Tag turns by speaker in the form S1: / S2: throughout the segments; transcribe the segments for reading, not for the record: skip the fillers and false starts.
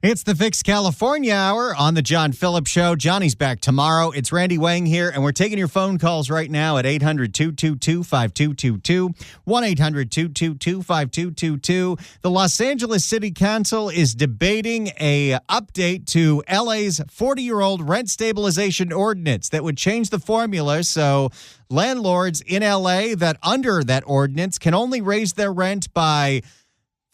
S1: It's the Fix California Hour on the John Phillips Show. Johnny's back tomorrow. It's Randy Wang here, and we're taking your phone calls right now at 800-222-5222, 1-800-222-5222. The Los Angeles City Council is debating a update to LA's 40-year-old rent stabilization ordinance that would change the formula so landlords in LA that under that ordinance can only raise their rent by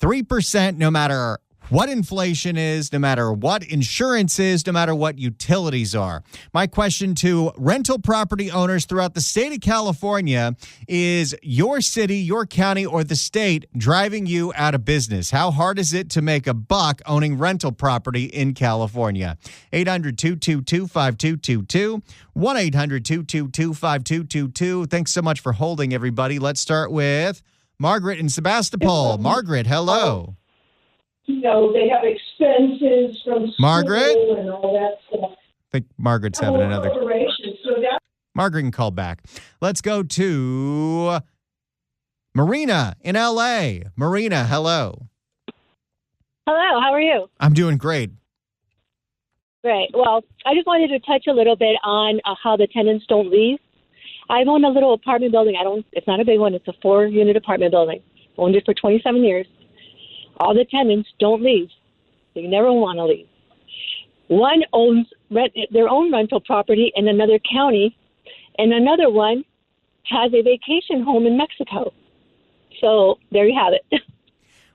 S1: 3% no matter what inflation is, no matter what insurance is, no matter what utilities are. My question to rental property owners throughout the state of California is your city, your county, or the state driving you out of business? How hard is it to make a buck owning rental property in California? 800-222-5222, 1-800-222-5222. Thanks so much for holding, everybody. Let's start with Margaret in Sebastopol. Margaret, hello.
S2: They have expenses from school
S1: Margaret?
S2: And all that stuff.
S1: I think Margaret's having another.
S2: So that
S1: Margaret can call back. Let's go to Marina in L.A. Marina, hello.
S3: Hello, how are you?
S1: I'm doing great.
S3: Great. Well, I just wanted to touch a little bit on how the tenants don't leave. I own a little apartment building. It's not a big one. It's a 4-unit apartment building. Owned it for 27 years. All the tenants don't leave. They never want to leave. One owns their own rental property in another county, and another one has a vacation home in Mexico. So there you have it.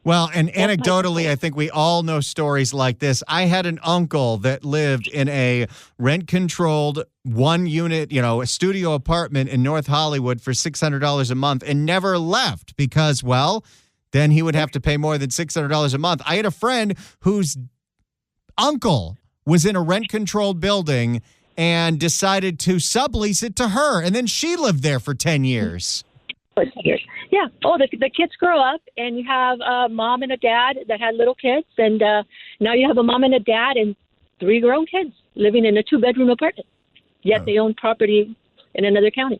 S1: Well, and anecdotally, I think we all know stories like this. I had an uncle that lived in a rent-controlled 1-unit, a studio apartment in North Hollywood for $600 a month and never left because, well, then he would have to pay more than $600 a month. I had a friend whose uncle was in a rent-controlled building and decided to sublease it to her, and then she lived there for 10 years.
S3: For 10 years. Yeah. Oh, the kids grow up, and you have a mom and a dad that had little kids, and now you have a mom and a dad and 3 grown kids living in a 2-bedroom apartment, yet they own property in another county.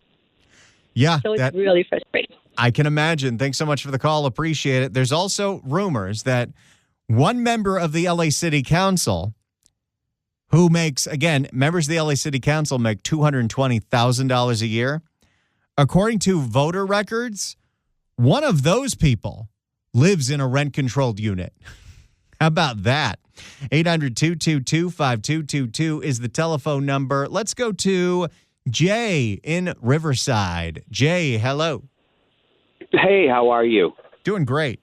S1: Yeah.
S3: So it's really frustrating.
S1: I can imagine. Thanks so much for the call. Appreciate it. There's also rumors that one member of the LA City Council who makes, again, members of the LA City Council make $220,000 a year. According to voter records, one of those people lives in a rent-controlled unit. How about that? 800-222-5222 is the telephone number. Let's go to Jay in Riverside. Jay, hello.
S4: Hey, how are you?
S1: Doing great.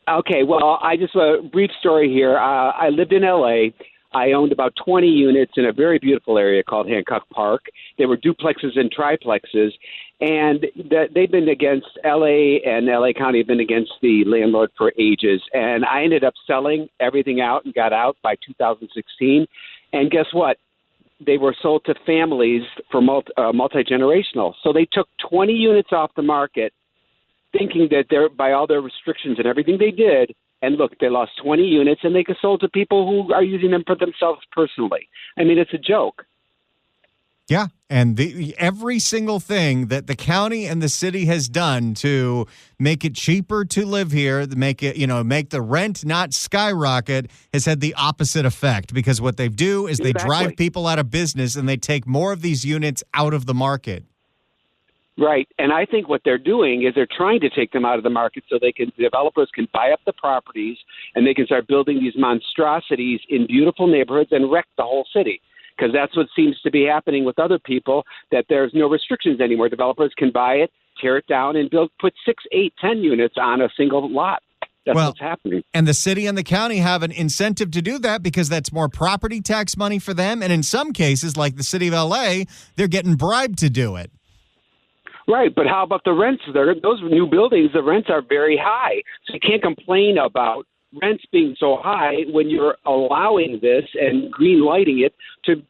S4: Okay, well, I just a brief story here. I lived in L.A. I owned about 20 units in a very beautiful area called Hancock Park. They were duplexes and triplexes, and they've been against L.A. and L.A. County have been against the landlord for ages. And I ended up selling everything out and got out by 2016. And guess what? They were sold to families for multi-generational. So they took 20 units off the market, thinking that they're by all their restrictions and everything they did, and look, they lost 20 units, and they sold to people who are using them for themselves personally. I mean, it's a joke.
S1: Yeah, and every single thing that the county and the city has done to make it cheaper to live here, make the rent not skyrocket, has had the opposite effect. Because what they do is they drive people out of business, and they take more of these units out of the market.
S4: Right, and I think what they're doing is they're trying to take them out of the market so developers can buy up the properties and they can start building these monstrosities in beautiful neighborhoods and wreck the whole city. Because that's what seems to be happening with other people, that there's no restrictions anymore. Developers can buy it, tear it down, and put 6, 8, 10 units on a single lot. That's what's happening.
S1: And the city and the county have an incentive to do that because that's more property tax money for them. And in some cases, like the city of L.A., they're getting bribed to do it.
S4: Right, but how about the rents? Those new buildings, the rents are very high. So you can't complain about rents being so high when you're allowing this and green lighting it to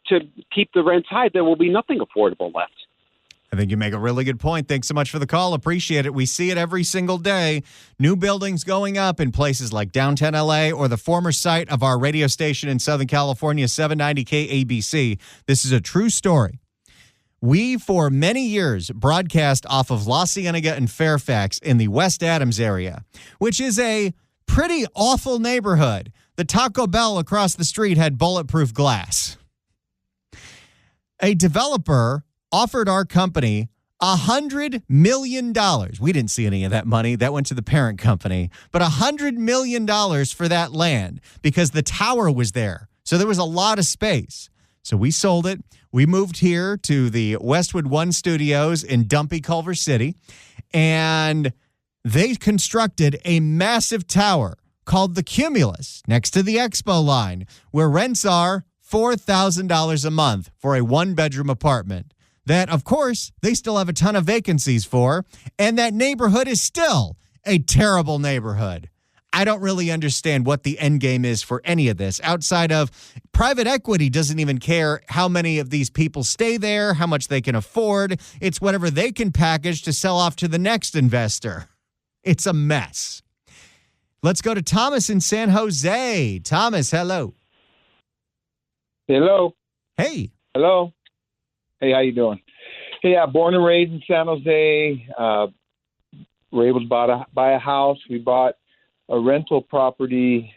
S4: keep the rents high. There will be nothing affordable left.
S1: I think you make a really good point. Thanks so much for the call. Appreciate it. We see it every single day. New buildings going up in places like downtown LA or the former site of our radio station in Southern California, 790 KABC. This is a true story. We, for many years, broadcast off of La Cienega and Fairfax in the West Adams area, which is a pretty awful neighborhood. the Taco Bell across the street had bulletproof glass. A developer offered our company $100 million. We didn't see any of that money. That went to the parent company. But $100 million for that land because the tower was there. So there was a lot of space. So we sold it. We moved here to the Westwood One Studios in Dumpy, Culver City. And they constructed a massive tower called the Cumulus next to the Expo line, where rents are $4,000 a month for a one-bedroom apartment. That, of course, they still have a ton of vacancies for, and that neighborhood is still a terrible neighborhood. I don't really understand what the end game is for any of this, outside of private equity doesn't even care how many of these people stay there, how much they can afford. It's whatever they can package to sell off to the next investor. It's a mess. Let's go to Thomas in San Jose. Thomas, hello.
S5: Hello.
S1: Hey.
S5: Hello. Hey, how you doing? Hey, yeah, born and raised in San Jose. We're able to buy a house. We bought a rental property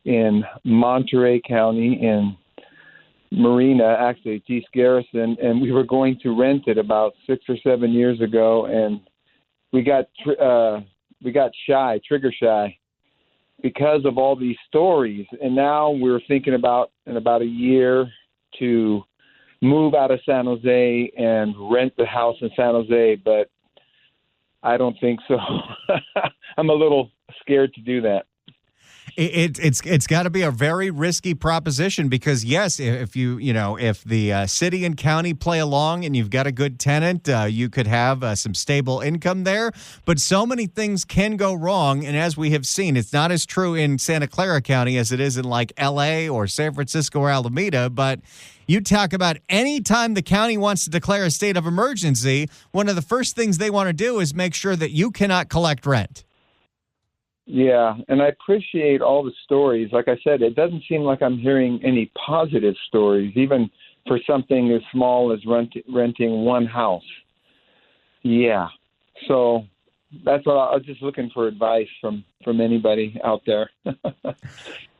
S5: in Monterey County in Marina, actually, East Garrison, and we were going to rent it about 6 or 7 years ago, and we got trigger shy, because of all these stories. And now we're thinking about in about a year to move out of San Jose and rent the house in San Jose, but I don't think so. I'm a little scared to do that.
S1: It's got to be a very risky proposition because, yes, if if the city and county play along and you've got a good tenant, you could have some stable income there. But so many things can go wrong. And as we have seen, it's not as true in Santa Clara County as it is in like L.A. or San Francisco or Alameda. But you talk about any time the county wants to declare a state of emergency, one of the first things they want to do is make sure that you cannot collect rent.
S5: Yeah, and I appreciate all the stories. Like I said, it doesn't seem like I'm hearing any positive stories, even for something as small as renting one house. Yeah, so that's what I was just looking for advice from anybody out there.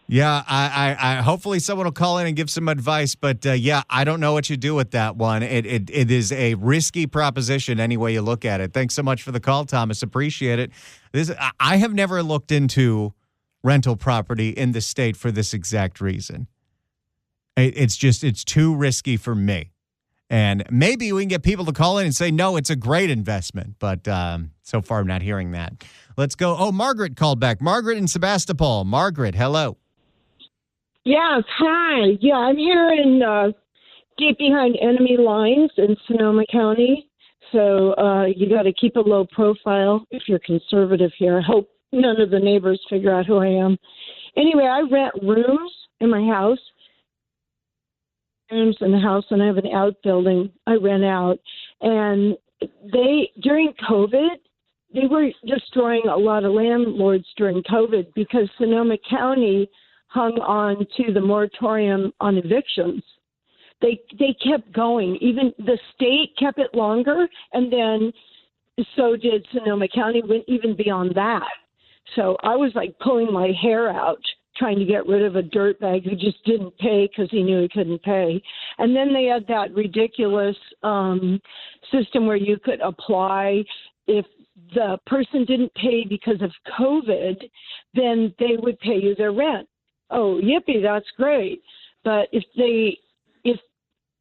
S1: Yeah, I hopefully someone will call in and give some advice, but yeah, I don't know what you do with that one. It is a risky proposition any way you look at it. Thanks so much for the call, Thomas. Appreciate it. I have never looked into rental property in the state for this exact reason. It's too risky for me. And maybe we can get people to call in and say, no, it's a great investment. But so far, I'm not hearing that. Let's go. Oh, Margaret called back. Margaret in Sebastopol. Margaret, hello.
S2: Yes, hi. Yeah, I'm here in deep behind enemy lines in Sonoma County. So you got to keep a low profile if you're conservative here. I hope none of the neighbors figure out who I am. Anyway, I rent rooms in my house. Rooms in the house, and I have an outbuilding I rent out. And during COVID, they were destroying a lot of landlords during COVID because Sonoma County hung on to the moratorium on evictions. They kept going. Even the state kept it longer, and then so did Sonoma County, went even beyond that. So I was like pulling my hair out trying to get rid of a dirtbag who just didn't pay because he knew he couldn't pay. And then they had that ridiculous system where you could apply if the person didn't pay because of COVID, then they would pay you their rent. Oh, yippee, that's great. But if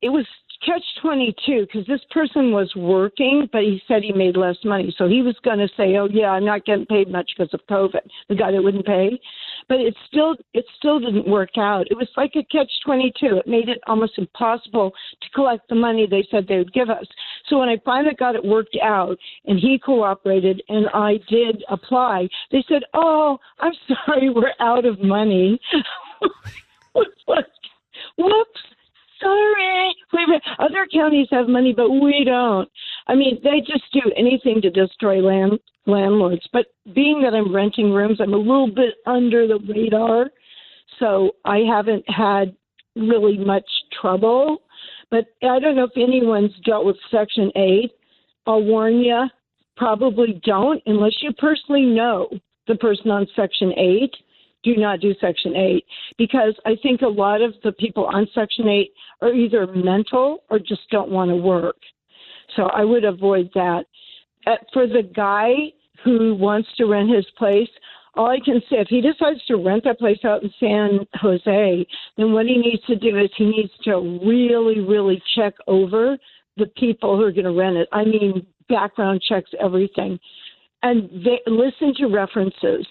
S2: it was catch-22 because this person was working, but he said he made less money. So he was going to say, oh, yeah, I'm not getting paid much because of COVID, the guy that wouldn't pay. But it still didn't work out. It was like a catch-22. It made it almost impossible to collect the money they said they would give us. So when I finally got it worked out and he cooperated and I did apply, they said, oh, I'm sorry, we're out of money. It's like, whoops. Sorry. Other counties have money, but we don't. I mean, they just do anything to destroy landlords. But being that I'm renting rooms, I'm a little bit under the radar, so I haven't had really much trouble. But I don't know if anyone's dealt with Section 8. I'll warn you, probably don't, unless you personally know the person on Section 8. do not do Section 8, because I think a lot of the people on Section 8 are either mental or just don't want to work. So I would avoid that. For the guy who wants to rent his place, all I can say, if he decides to rent that place out in San Jose, then what he needs to do is he needs to really, really check over the people who are going to rent it. I mean, background checks, everything. And listen to references,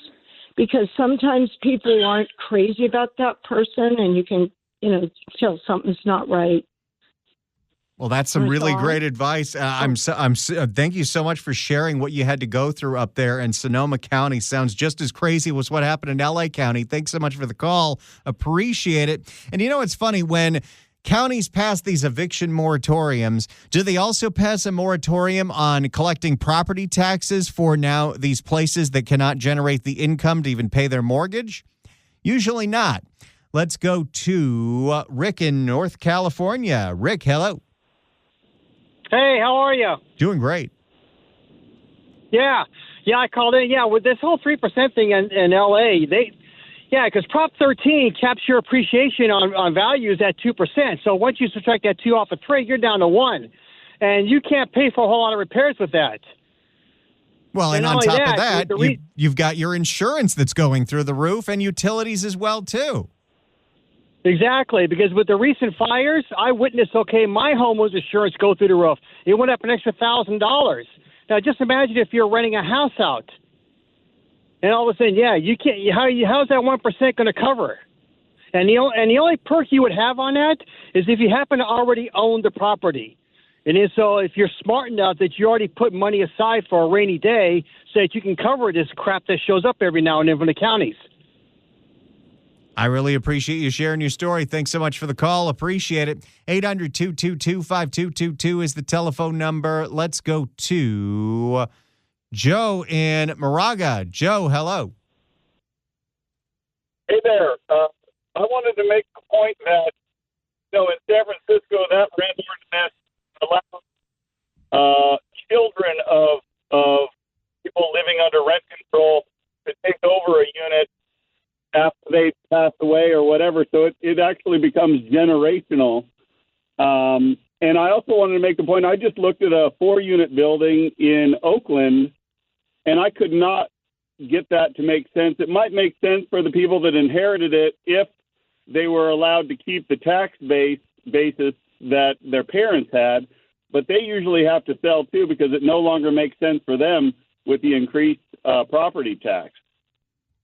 S2: because sometimes people aren't crazy about that person, and you can, feel something's not right.
S1: Well, that's some really great advice. Thank you so much for sharing what you had to go through up there in Sonoma County. Sounds just as crazy as what happened in LA County. Thanks so much for the call. Appreciate it. And it's funny, when counties pass these eviction moratoriums, do they also pass a moratorium on collecting property taxes for now these places that cannot generate the income to even pay their mortgage? Usually not. Let's go to Rick in North California. Rick, hello.
S6: Hey, how are you?
S1: Doing great.
S6: Yeah, I called in. Yeah, with this whole 3% thing in L.A., because Prop 13 caps your appreciation on values at 2%. So once you subtract that 2 off of 3, you're down to 1. And you can't pay for a whole lot of repairs with that.
S1: Well, and on top of that, you've got your insurance that's going through the roof, and utilities as well, too.
S6: Exactly, because with the recent fires, I witnessed, my homeowner's insurance go through the roof. It went up an extra $1,000. Now, just imagine if you're renting a house out. And all of a sudden, you can't. How's that 1% going to cover? And the only perk you would have on that is if you happen to already own the property. And so if you're smart enough that you already put money aside for a rainy day so that you can cover this crap that shows up every now and then from the counties.
S1: I really appreciate you sharing your story. Thanks so much for the call. Appreciate it. 800-222-5222 is the telephone number. Let's go to Joe in Moraga. Joe, hello.
S7: Hey there. I wanted to make the point that, in San Francisco, that rent ordinance allows children of people living under rent control to take over a unit after they pass away or whatever. So it actually becomes generational. And I also wanted to make the point, I just looked at a 4-unit building in Oakland, and I could not get that to make sense. It might make sense for the people that inherited it if they were allowed to keep the tax basis that their parents had, but they usually have to sell too because it no longer makes sense for them with the increased property tax.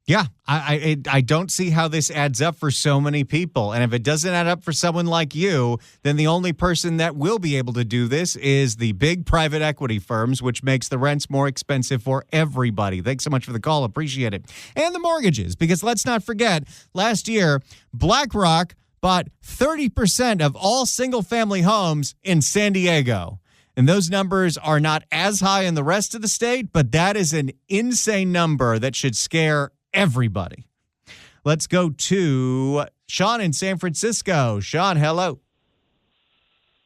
S1: Yeah, I don't see how this adds up for so many people. And if it doesn't add up for someone like you, then the only person that will be able to do this is the big private equity firms, which makes the rents more expensive for everybody. Thanks so much for the call. Appreciate it. And the mortgages, because let's not forget, last year, BlackRock bought 30% of all single-family homes in San Diego. And those numbers are not as high in the rest of the state, but that is an insane number that should scare everybody. Let's go to Sean in San Francisco. Sean, hello.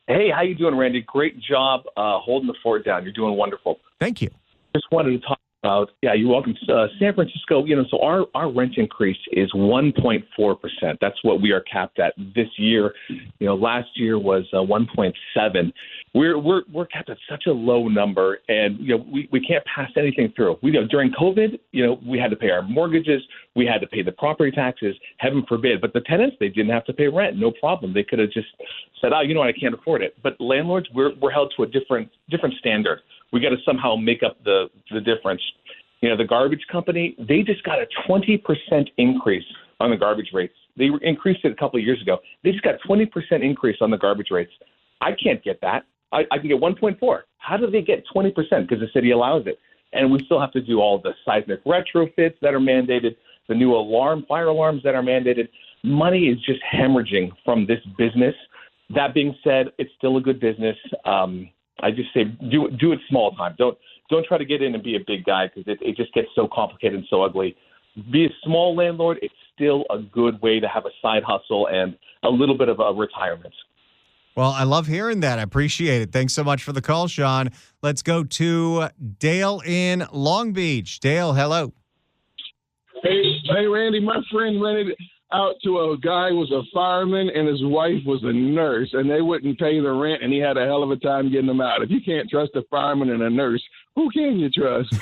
S8: Hey, how you doing, Randy? Great job holding the fort down. You're doing wonderful.
S1: Thank you.
S8: Just wanted to talk about, you're welcome. San Francisco, so our rent increase is 1.4%. That's what we are capped at this year. Last year was 1.7. We're capped at such a low number, and we can't pass anything through. During COVID, we had to pay our mortgages, we had to pay the property taxes. Heaven forbid, but the tenants, they didn't have to pay rent, no problem. They could have just said, "Oh, I can't afford it." But landlords, we're held to a different standard. We got to somehow make up the difference. The garbage company, they just got a 20% increase on the garbage rates. They increased it a couple of years ago. They just got 20% increase on the garbage rates. I can't get that. I can get 1.4. How do they get 20%? Because the city allows it. And we still have to do all the seismic retrofits that are mandated, the new fire alarms that are mandated. Money is just hemorrhaging from this business. That being said, it's still a good business. I just say do it small time. Don't try to get in and be a big guy because it just gets so complicated and so ugly. Be a small landlord. It's still a good way to have a side hustle and a little bit of a retirement.
S1: Well, I love hearing that. I appreciate it. Thanks so much for the call, Sean. Let's go to Dale in Long Beach. Dale, hello.
S9: Hey, Randy, my friend rented out to a guy who was a fireman and his wife was a nurse, and they wouldn't pay the rent, and he had a hell of a time getting them out. If you can't trust a fireman and a nurse, who can you trust?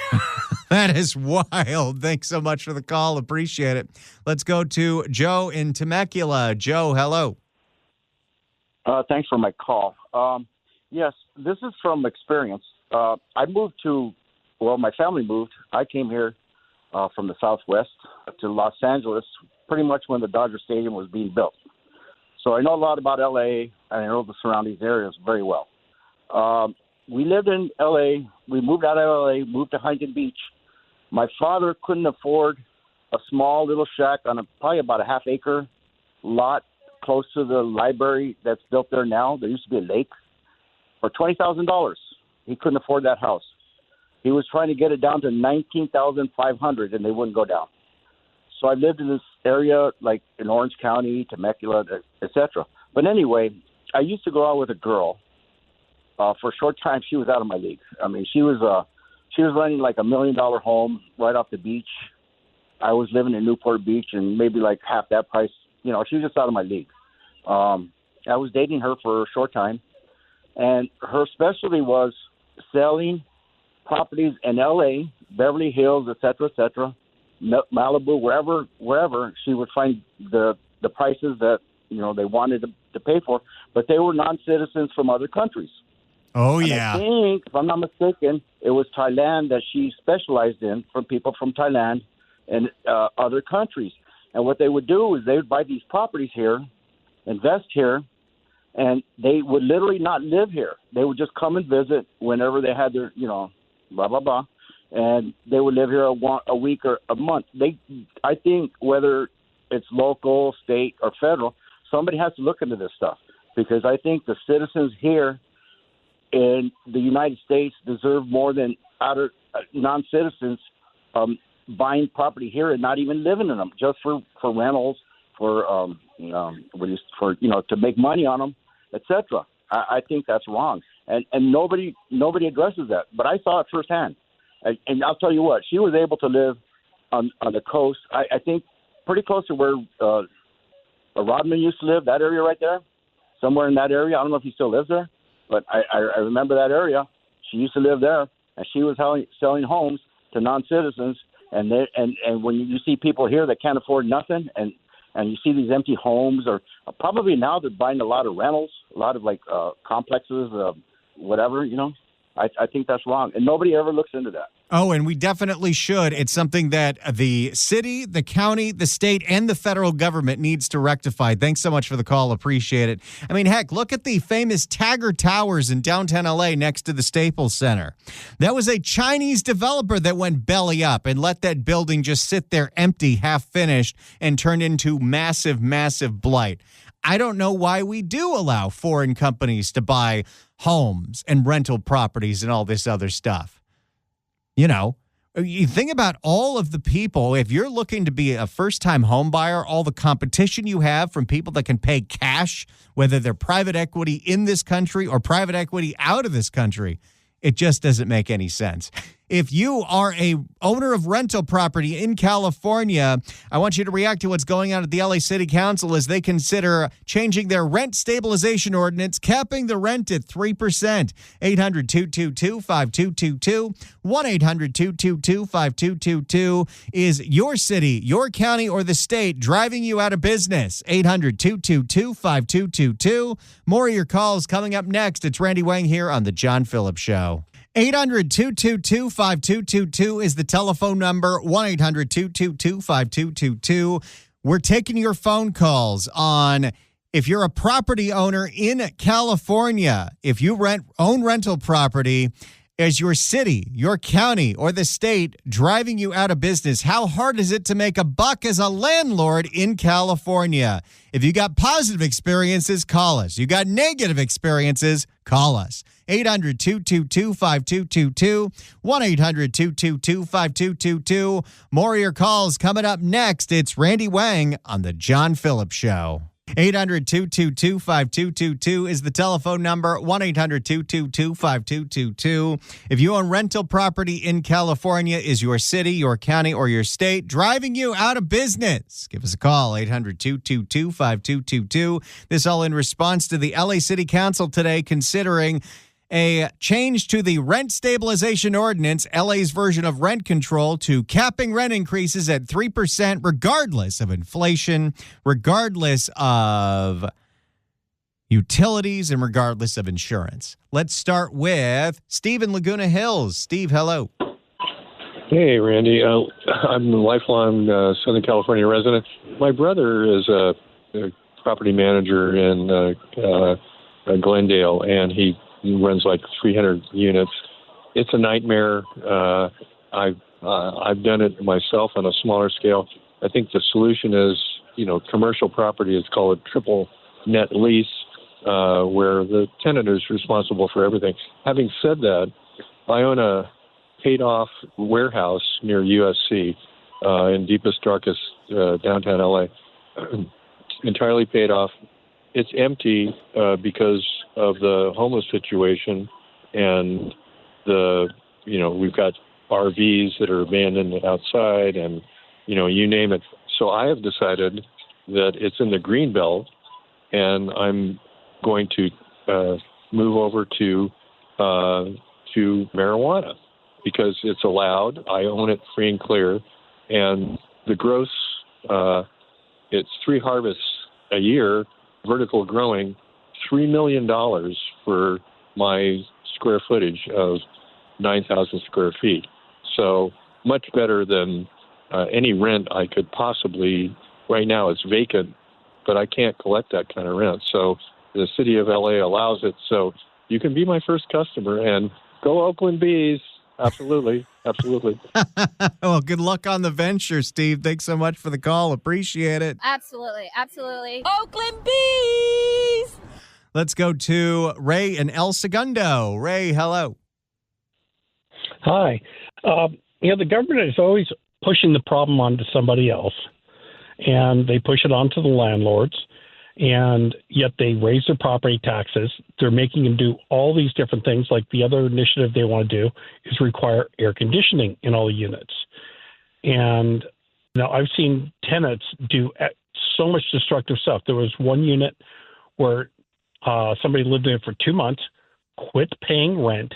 S1: That is wild. Thanks so much for the call. Appreciate it. Let's go to Joe in Temecula. Joe, hello.
S10: Thanks for my call. Yes, this is from experience. My family moved. I came here from the Southwest to Los Angeles pretty much when the Dodger Stadium was being built. So I know a lot about L.A., and I know the surrounding areas very well. We lived in L.A. We moved out of L.A., moved to Huntington Beach. My father couldn't afford a small little shack on probably about a half-acre lot close to the library that's built there now. There used to be a lake. For $20,000, he couldn't afford that house. He was trying to get it down to $19,500, and they wouldn't go down. So I lived in this area, like in Orange County, Temecula, etc. But anyway, I used to go out with a girl. For a short time, she was out of my league. I mean, she was renting like $1 million home right off the beach. I was living in Newport Beach and maybe like half that price. You know, she was just out of my league. I was dating her for a short time, and her specialty was selling properties in L.A., Beverly Hills, etc., Malibu, wherever she would find the prices that they wanted to pay for, but they were non-citizens from other countries.
S1: Oh,
S10: and
S1: yeah.
S10: I think, if I'm not mistaken, it was Thailand that she specialized in, from people from Thailand and other countries. And what they would do is they would buy these properties here, invest here, and they would literally not live here. They would just come and visit whenever they had their, blah, blah, blah. And they would live here a week or a month. I think whether it's local, state, or federal, somebody has to look into this stuff, because I think the citizens here in the United States deserve more than outer non-citizens buying property here and not even living in them, just for rentals, to make money on them, etc. I think that's wrong, and nobody addresses that. But I saw it firsthand, and I'll tell you what, she was able to live on the coast. I think pretty close to where Rodman used to live, that area right there, somewhere in that area. I don't know if he still lives there, but I remember that area. She used to live there, and she was selling homes to non-citizens. And when you see people here that can't afford nothing, and you see these empty homes, or probably now they're buying a lot of rentals, a lot of complexes, whatever, I think that's wrong. And nobody ever looks into that.
S1: Oh, and we definitely should. It's something that the city, the county, the state, and the federal government needs to rectify. Thanks so much for the call. Appreciate it. I mean, heck, look at the famous Taggart Towers in downtown LA next to the Staples Center. That was a Chinese developer that went belly up and let that building just sit there empty, half finished, and turn into massive, massive blight. I don't know why we do allow foreign companies to buy homes and rental properties and all this other stuff. You think about all of the people, if you're looking to be a first-time home buyer, all the competition you have from people that can pay cash, whether they're private equity in this country or private equity out of this country, it just doesn't make any sense. If you are a owner of rental property in California, I want you to react to what's going on at the LA City Council as they consider changing their rent stabilization ordinance, capping the rent at 3%. 800-222-5222. 1-800-222-5222. Is your city, your county, or the state driving you out of business? 800-222-5222. More of your calls coming up next. It's Randy Wang here on The John Phillips Show. 800-222-5222 is the telephone number, 1-800-222-5222. We're taking your phone calls on if you're a property owner in California, if you own rental property, is your city, your county, or the state driving you out of business? How hard is it to make a buck as a landlord in California? If you got positive experiences, call us. You got negative experiences, call us. 800-222-5222, 1-800-222-5222. More of your calls coming up next. It's Randy Wang on The John Phillips Show. 800-222-5222 is the telephone number, 1-800-222-5222. If you own rental property in California, is your city, your county, or your state driving you out of business? Give us a call, 800-222-5222. This all in response to the LA City Council today considering a change to the rent stabilization ordinance, LA's version of rent control, to capping rent increases at 3% regardless of inflation, regardless of utilities, and regardless of insurance. Let's start with Steve in Laguna Hills. Steve, hello.
S11: Hey, Randy. I'm a lifelong Southern California resident. My brother is a property manager in Glendale, and he runs like 300 units. It's a nightmare. I've done it myself on a smaller scale. I think the solution is, commercial property is called a triple net lease, where the tenant is responsible for everything. Having said that, I own a paid-off warehouse near USC in deepest, darkest downtown LA, entirely paid off. It's empty because of the homeless situation, and we've got RVs that are abandoned outside, and you name it. So I have decided that it's in the green belt, and I'm going to move over to marijuana because it's allowed. I own it free and clear, and the gross it's 3 harvests a year. Vertical growing, $3 million for my square footage of 9,000 square feet. So much better than any rent I could possibly. Right now it's vacant, but I can't collect that kind of rent. So the city of LA allows it. So you can be my first customer, and go Oakland Bees. Absolutely. Absolutely.
S1: Well, good luck on the venture, Steve. Thanks so much for the call. Appreciate it.
S12: Absolutely. Oakland Bees!
S1: Let's go to Ray in El Segundo. Ray, hello.
S13: Hi. The government is always pushing the problem onto somebody else, and they push it onto the landlords, and yet they raise their property taxes. They're making them do all these different things. Like the other initiative they want to do is require air conditioning in all the units. And I've seen tenants do so much destructive stuff. There was one unit where somebody lived in it for 2 months, quit paying rent,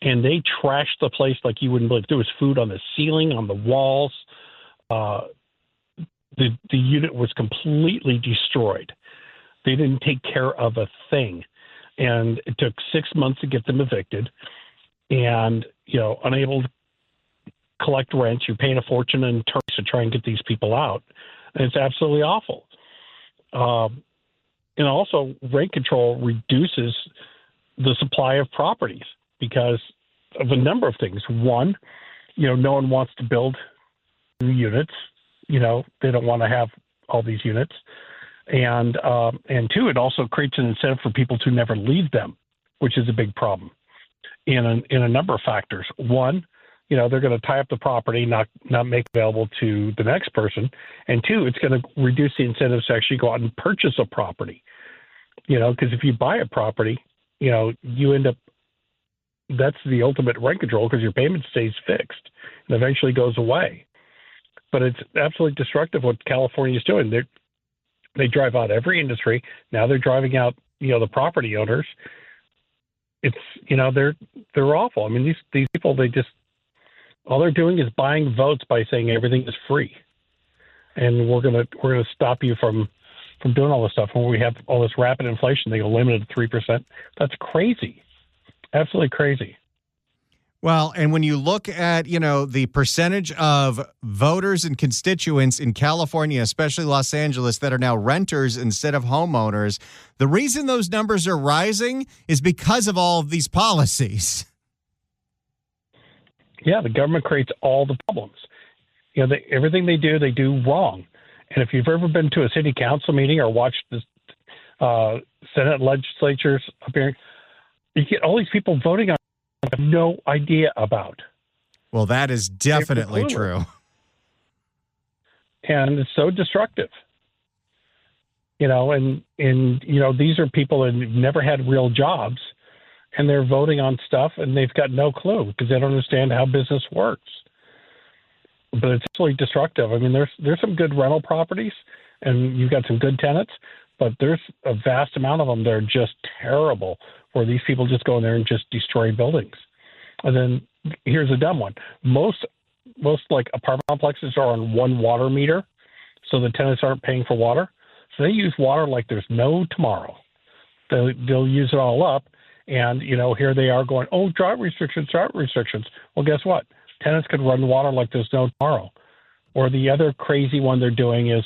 S13: and they trashed the place like you wouldn't believe. There was food on the ceiling, on the walls. The unit was completely destroyed. They didn't take care of a thing. And it took 6 months to get them evicted, and, unable to collect rent. You're paying a fortune in terms to try and get these people out. And it's absolutely awful. And also rent control reduces the supply of properties because of a number of things. One, no one wants to build new units. They don't want to have all these units. And two, it also creates an incentive for people to never leave them, which is a big problem in a number of factors. One, they're going to tie up the property, not make available to the next person. And two, it's going to reduce the incentives to actually go out and purchase a property. Because if you buy a property, you end up, that's the ultimate rent control because your payment stays fixed and eventually goes away. But it's absolutely destructive what California is doing. They drive out every industry. Now they're driving out, the property owners. It's, they're awful. I mean, these people, all they're doing is buying votes by saying everything is free. And we're going to stop you from doing all this stuff. When we have all this rapid inflation, they go limited to 3%. That's crazy. Absolutely crazy.
S1: Well, and when you look at, the percentage of voters and constituents in California, especially Los Angeles, that are now renters instead of homeowners, the reason those numbers are rising is because of all of these policies.
S13: Yeah, the government creates all the problems. Everything they do wrong. And if you've ever been to a city council meeting or watched the Senate legislatures up here, you get all these people voting on have no idea about.
S1: Well, that is definitely true.
S13: And it's so destructive. and these are people that have never had real jobs, and they're voting on stuff, and they've got no clue because they don't understand how business works. But it's absolutely destructive. I mean, there's some good rental properties, and you've got some good tenants, but there's a vast amount of them that are just terrible, where these people just go in there and just destroy buildings. And then here's a dumb one: most like apartment complexes are on one water meter, so the tenants aren't paying for water. So they use water like there's no tomorrow. They'll use it all up, and here they are going, oh, drought restrictions. Well, guess what? Tenants could run water like there's no tomorrow. Or the other crazy one they're doing is,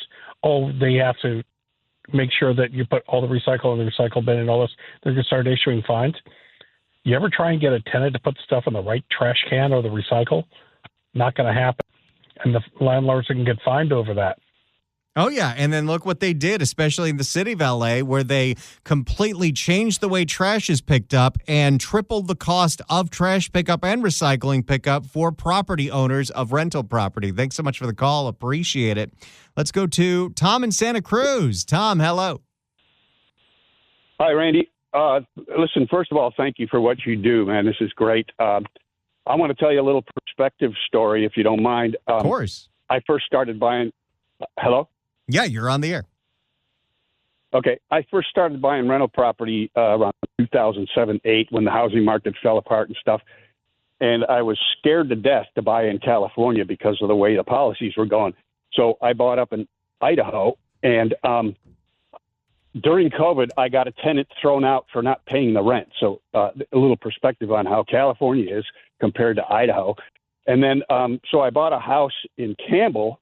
S13: they have to make sure that you put all the recycle in the recycle bin and all this. They're going to start issuing fines. You ever try and get a tenant to put stuff in the right trash can or the recycle? Not going to happen. And the landlords can get fined over that.
S1: Oh, yeah. And then look what they did, especially in the city of L.A., where they completely changed the way trash is picked up and tripled the cost of trash pickup and recycling pickup for property owners of rental property. Thanks so much for the call. Appreciate it. Let's go to Tom in Santa Cruz. Tom, hello.
S14: Hi, Randy. Listen, first of all, thank you for what you do, man. This is great. I want to tell you a little perspective story, if you don't mind.
S1: Of course.
S14: I first started buying... Hello?
S1: Yeah, you're on the air.
S14: Okay. I first started buying rental property around 2007-8 when the housing market fell apart and stuff. And I was scared to death to buy in California because of the way the policies were going. So I bought up in Idaho. And during COVID, I got a tenant thrown out for not paying the rent. So a little perspective on how California is compared to Idaho. And then so I bought a house in Campbell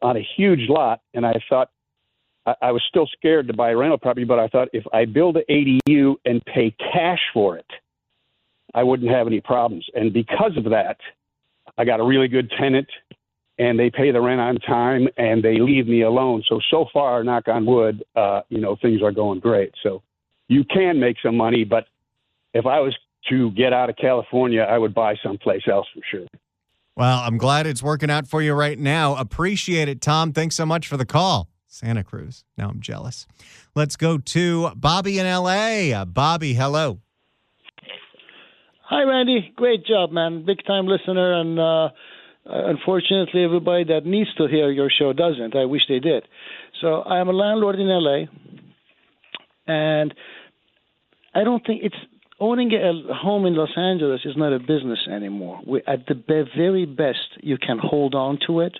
S14: on a huge lot, and I thought I was still scared to buy rental property, but I thought if I build an ADU and pay cash for it, I wouldn't have any problems. And because of that, I got a really good tenant, and they pay the rent on time, and they leave me alone. So far, knock on wood, things are going great. So you can make some money, but if I was to get out of California, I would buy someplace else for sure.
S1: Well, I'm glad it's working out for you right now. Appreciate it, Tom. Thanks so much for the call. Santa Cruz. Now I'm jealous. Let's go to Bobby in L.A. Bobby, hello.
S15: Hi, Randy. Great job, man. Big time listener. And unfortunately, everybody that needs to hear your show doesn't. I wish they did. So I'm a landlord in L.A. And I don't think it's owning a home in Los Angeles is not a business anymore. At the very best, you can hold on to it.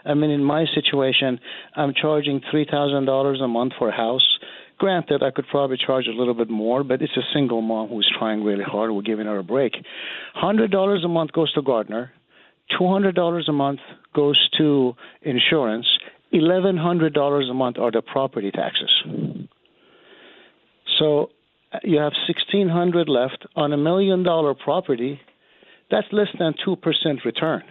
S15: I mean, in my situation, I'm charging $3,000 a month for a house. Granted, I could probably charge a little bit more, but it's a single mom who's trying really hard. We're giving her a break. $100 a month goes to Gardner. $200 a month goes to insurance. $1,100 a month are the property taxes. So you have $1,600 left on $1 million property. That's less than 2% return.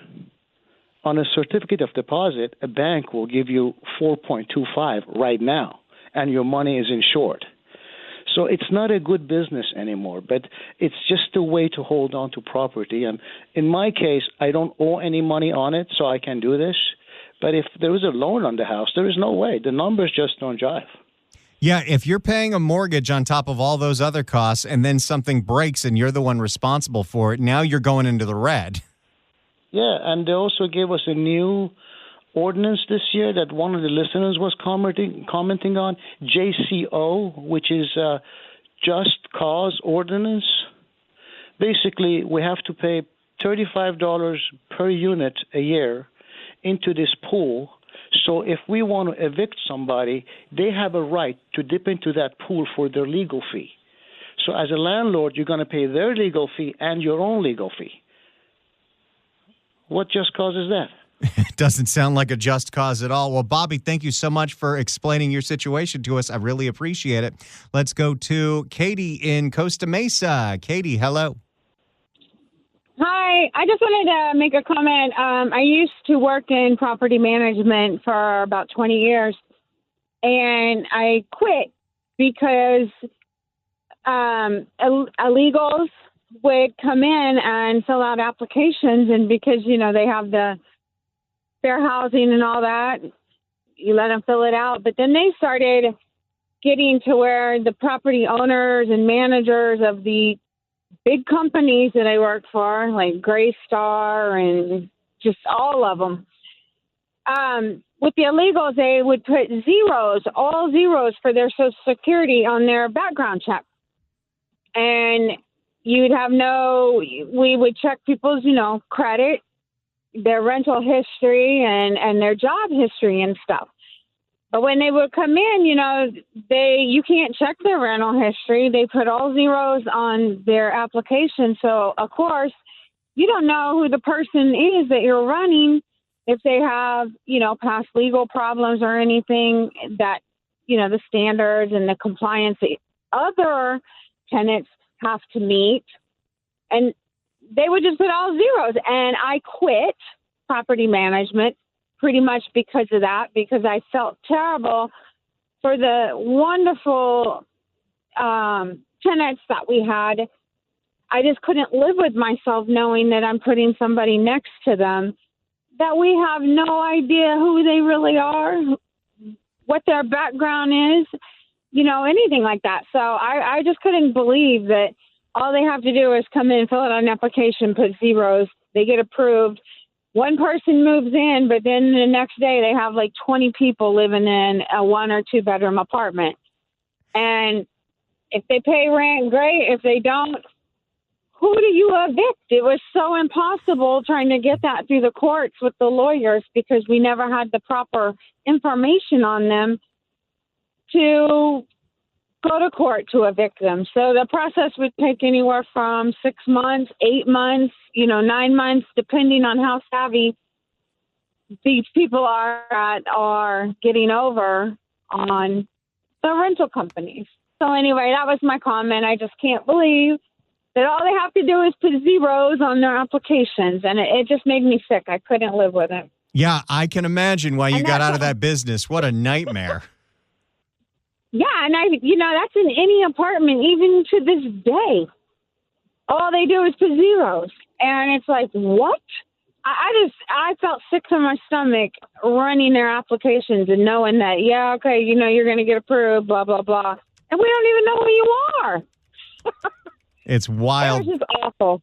S15: On a certificate of deposit, a bank will give you 4.25 right now, and your money is insured. So it's not a good business anymore, but it's just a way to hold on to property. And in my case, I don't owe any money on it, so I can do this. But if there is a loan on the house, there is no way. The numbers just don't jive.
S1: Yeah, if you're paying a mortgage on top of all those other costs and then something breaks and you're the one responsible for it, now you're going into the red.
S15: Yeah, and they also gave us a new ordinance this year that one of the listeners was commenting on, JCO, which is Just Cause Ordinance. Basically, we have to pay $35 per unit a year into this pool. So if we want to evict somebody, they have a right to dip into that pool for their legal fee. So as a landlord, you're going to pay their legal fee and your own legal fee. What just cause is that?
S1: It doesn't sound like a just cause at all. Well, Bobby, thank you so much for explaining your situation to us. I really appreciate it. Let's go to Katie in Costa Mesa. Katie, hello.
S16: Hi, I just wanted to make a comment. I used to work in property management for about 20 years, and I quit because illegals would come in and fill out applications, and because, they have the fair housing and all that, you let them fill it out. But then they started getting to where the property owners and managers of the big companies that I work for, like Graystar and just all of them, with the illegals, they would put all zeros for their Social Security on their background check. And we would check people's, credit, their rental history, and their job history and stuff. But when they would come in, you can't check their rental history. They put all zeros on their application. So, of course, you don't know who the person is that you're running, if they have, past legal problems or anything that, the standards and the compliance that other tenants have to meet. And they would just put all zeros. And I quit property management pretty much because of that, because I felt terrible for the wonderful tenants that we had. I just couldn't live with myself knowing that I'm putting somebody next to them that we have no idea who they really are, what their background is, anything like that. So I just couldn't believe that all they have to do is come in, fill out an application, put zeros, they get approved. One person moves in, but then the next day they have like 20 people living in a 1 or 2 bedroom apartment. And if they pay rent, great. If they don't, who do you evict? It was so impossible trying to get that through the courts with the lawyers because we never had the proper information on them to go to court to evict them. So the process would take anywhere from 6 months, 8 months, 9 months, depending on how savvy these people are getting over on the rental companies. So anyway, that was my comment. I just can't believe that all they have to do is put zeros on their applications. And it just made me sick. I couldn't live with it.
S1: Yeah, I can imagine why you got out of that business. What a nightmare.
S16: Yeah, and that's in any apartment, even to this day. All they do is put zeros. And it's like, what? I felt sick to my stomach running their applications and knowing that, yeah, okay, you're going to get approved, blah, blah, blah. And we don't even know who you are.
S1: It's wild.
S16: It was just awful.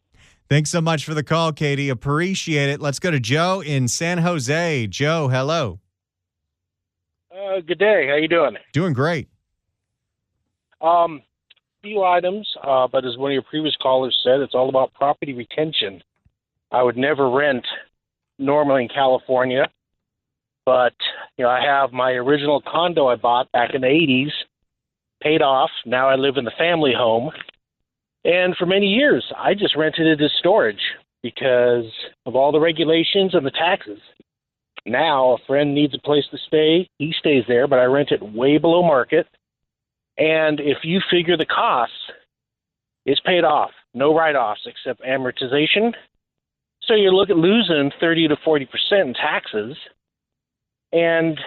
S1: Thanks so much for the call, Katie. Appreciate it. Let's go to Joe in San Jose. Joe, hello.
S17: Good day. How you doing?
S1: Doing great.
S17: Few items, but as one of your previous callers said, it's all about property retention. I would never rent normally in California, but I have my original condo I bought back in the 80s, paid off. Now I live in the family home, and for many years I just rented it as storage because of all the regulations and the taxes. Now a friend needs a place to stay, he stays there, but I rent it way below market. And if you figure the costs, it's paid off. No write-offs except amortization. So you look at losing 30 to 40% in taxes. And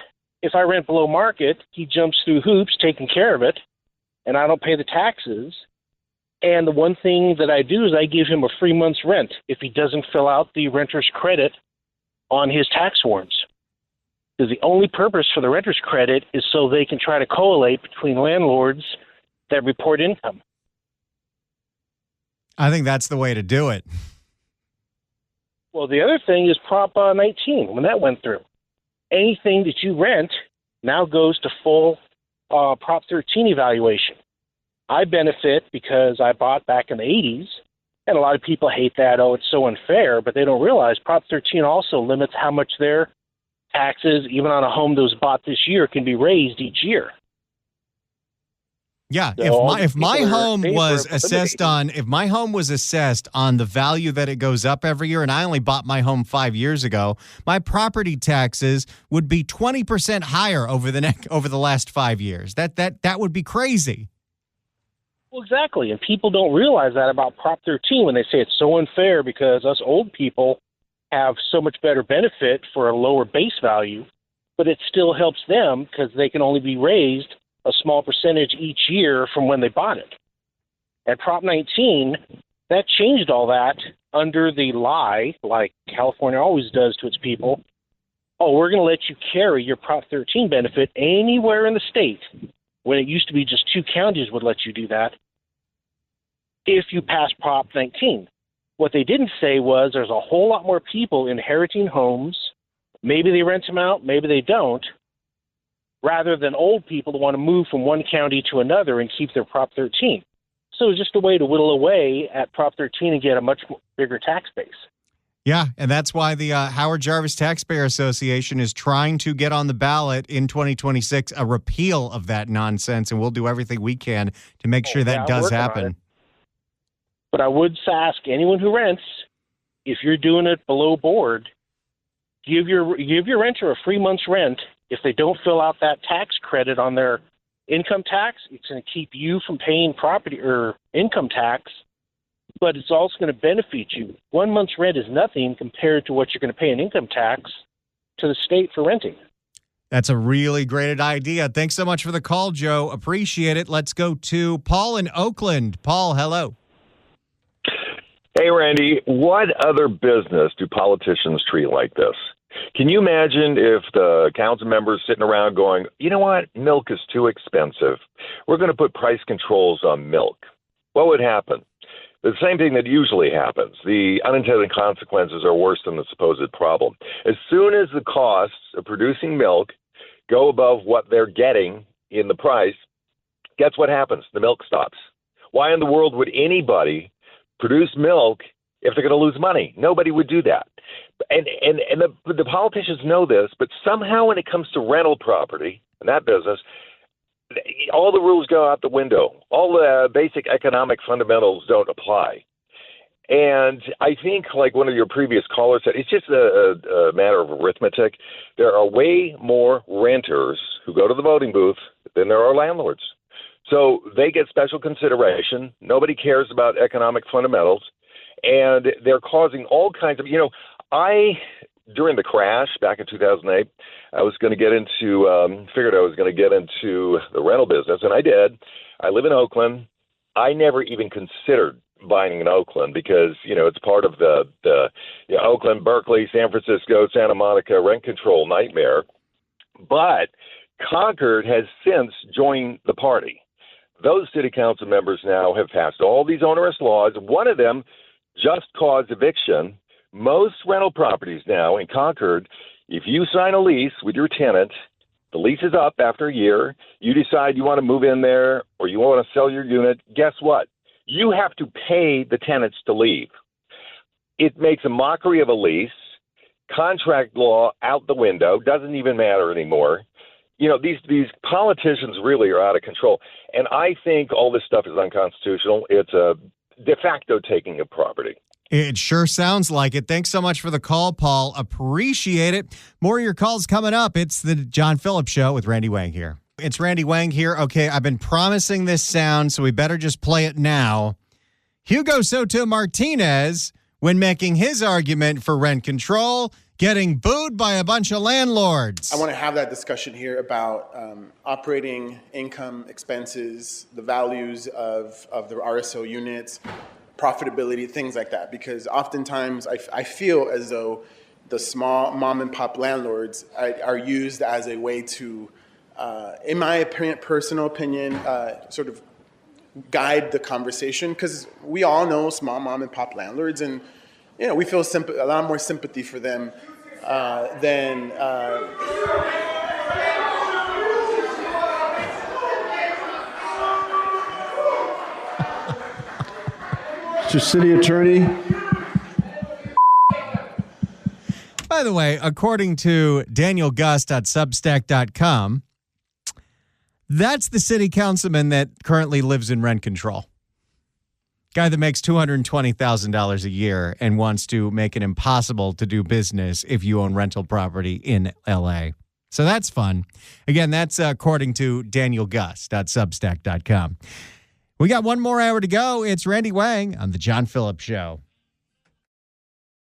S17: if I rent below market, he jumps through hoops taking care of it, and I don't pay the taxes. And the one thing that I do is I give him a free month's rent if he doesn't fill out the renter's credit on his tax forms. Because the only purpose for the renter's credit is so they can try to collate between landlords that report income.
S1: I think that's the way to do it.
S17: Well, the other thing is Prop 19, when that went through. Anything that you rent now goes to full Prop 13 evaluation. I benefit because I bought back in the 80s, and a lot of people hate that, it's so unfair, but they don't realize Prop 13 also limits how much their taxes, even on a home that was bought this year, can be raised each year.
S1: Yeah,
S17: So
S1: if my home was
S17: eliminated.
S1: if my home was assessed on the value that it goes up every year, and I only bought my home 5 years ago, my property taxes would be 20% higher over the last 5 years. That would be crazy.
S17: Well, exactly, and people don't realize that about Prop 13 when they say it's so unfair because us old people have so much better benefit for a lower base value, but it still helps them because they can only be raised a small percentage each year from when they bought it. And Prop 19, that changed all that under the lie, like California always does to its people. Oh, we're going to let you carry your Prop 13 benefit anywhere in the state. when it used to be just 2 counties would let you do that if you pass Prop 19. What they didn't say was there's a whole lot more people inheriting homes. Maybe they rent them out, maybe they don't, rather than old people that want to move from one county to another and keep their Prop 13. So it's just a way to whittle away at Prop 13 and get a much bigger tax base.
S1: Yeah, and that's why the Howard Jarvis Taxpayer Association is trying to get on the ballot in 2026 a repeal of that nonsense, and we'll do everything we can to make sure that does happen.
S17: But I would ask anyone who rents, if you're doing it below board, give your renter a free month's rent. If they don't fill out that tax credit on their income tax, it's going to keep you from paying property or income tax, but it's also going to benefit you. 1 month's rent is nothing compared to what you're going to pay in income tax to the state for renting.
S1: That's a really great idea. Thanks so much for the call, Joe. Appreciate it. Let's go to Paul in Oakland. Paul, hello.
S18: Hey, Randy, what other business do politicians treat like this? Can you imagine if the council members sitting around going, you know what, milk is too expensive. We're going to put price controls on milk. What would happen? The same thing that usually happens. The unintended consequences are worse than the supposed problem. As soon as the costs of producing milk go above what they're getting in the price, guess what happens? The milk stops. Why in the world would anybody produce milk if they're going to lose money? Nobody would do that. And the politicians know this, but somehow when it comes to rental property and that business, all the rules go out the window. All the basic economic fundamentals don't apply. And I think, like one of your previous callers said, it's just a matter of arithmetic. There are way more renters who go to the voting booth than there are landlords. So they get special consideration. Nobody cares about economic fundamentals. And they're causing all kinds of, during the crash back in 2008, I was going to get into, figured I was going to get into the rental business, and I did. I live in Oakland. I never even considered buying in Oakland because, it's part of the Oakland, Berkeley, San Francisco, Santa Monica rent control nightmare. But Concord has since joined the party. Those city council members now have passed all these onerous laws. One of them, just cause eviction. Most rental properties now in Concord, if you sign a lease with your tenant, the lease is up after a year, you decide you want to move in there or you want to sell your unit, guess what? You have to pay the tenants to leave. It makes a mockery of a lease. Contract law out the window, doesn't even matter anymore. These politicians really are out of control. And I think all this stuff is unconstitutional. It's a de facto taking of property.
S1: It sure sounds like it. Thanks so much for the call, Paul. Appreciate it. More of your calls coming up. It's the John Phillips Show with Randy Wang here. It's Randy Wang here. Okay, I've been promising this sound, so we better just play it now. Hugo Soto Martinez, when making his argument for rent control, getting booed by a bunch of landlords.
S19: I want to have that discussion here about operating income expenses, the values of the RSO units, profitability, things like that. Because oftentimes I feel as though the small mom and pop landlords are used as a way to, in my personal opinion, sort of guide the conversation. Because we all know small mom and pop landlords, and we feel a lot more sympathy for them than
S20: Mr. City Attorney.
S1: By the way, according to DanielGust.substack.com, that's the city councilman that currently lives in rent control. Guy that makes $220,000 a year and wants to make it impossible to do business if you own rental property in L.A. So that's fun. Again, that's according to DanielGust.substack.com. We got one more hour to go. It's Randy Wang on The John Phillips Show.